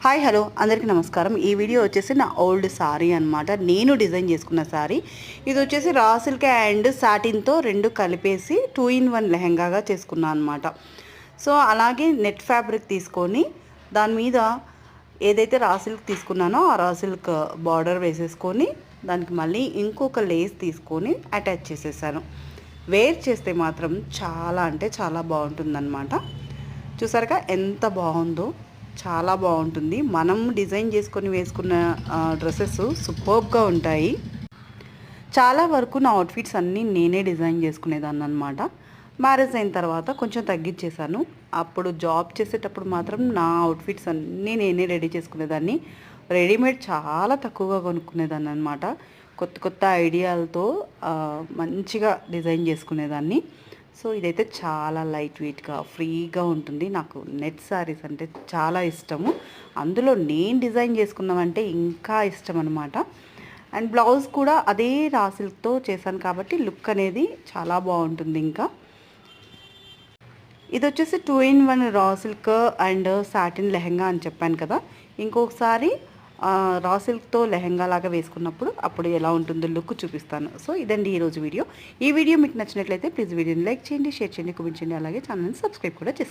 Hi hello అందరికీ నమస్కారం. ఈ వీడియో వచ్చేసి నా ఓల్డ్ సారీ అనమాట. నేను డిజైన్ చేసుకున్న సారీ. ఇది వచ్చేసి రా సిల్క్ అండ్ సాటిన్తో రెండు కలిపేసి 2-in-1 లెహంగాగా చేసుకున్నాను అనమాట. సో అలాగే నెట్ ఫ్యాబ్రిక్ తీసుకొని దాని మీద ఏదైతే రా సిల్క్ తీసుకున్నానో ఆ రా సిల్క్ బార్డర్ వేసేసుకొని దానికి మళ్ళీ ఇంకొక లేస్ తీసుకొని అటాచ్ చేసేసాను. వేర్ చేస్తే మాత్రం చాలా అంటే చాలా బాగుంటుందన్నమాట. చూసారుగా ఎంత బాగుందో, చాలా బాగుంటుంది. మనం డిజైన్ చేసుకొని వేసుకున్న డ్రెస్సెస్ సూపర్బ్గా ఉంటాయి. చాలా వరకు నా అవుట్ఫిట్స్ అన్నీ నేనే డిజైన్ చేసుకునేదాన్ని అనమాట. మ్యారేజ్ అయిన తర్వాత కొంచెం తగ్గించేశాను. అప్పుడు జాబ్ చేసేటప్పుడు మాత్రం నా అవుట్ఫిట్స్ అన్నీ నేనే రెడీ చేసుకునేదాన్ని. రెడీమేడ్ చాలా తక్కువగా కొనుక్కునేదాన్ని అనమాట. కొత్త కొత్త ఐడియాలతో మంచిగా డిజైన్ చేసుకునేదాన్ని. సో ఇదైతే చాలా లైట్ వెయిట్గా ఫ్రీగా ఉంటుంది. నాకు నెట్ శారీస్ అంటే చాలా ఇష్టము. అందులో నేను డిజైన్ చేసుకున్నామంటే ఇంకా ఇష్టం అనమాట. అండ్ బ్లౌజ్ కూడా అదే రా సిల్క్తో చేశాను కాబట్టి లుక్ అనేది చాలా బాగుంటుంది. ఇంకా ఇది వచ్చేసి 2-in-1 raw silk and satin lehenga అని చెప్పాను కదా. ఇంకొకసారి రా సిల్క్తో లెహెంగా లాగా వేసుకున్నప్పుడు అప్పుడు ఎలా ఉంటుందో లుక్ చూపిస్తాను. సో ఇదండి ఈరోజు వీడియో. ఈ వీడియో మీకు నచ్చినట్లయితే ప్లీజ్ వీడియోని లైక్ చేయండి, షేర్ చేయండి, కామెంట్ చేయండి. అలాగే ఛానల్ని సబ్స్క్రైబ్ కూడా చేసుకోండి.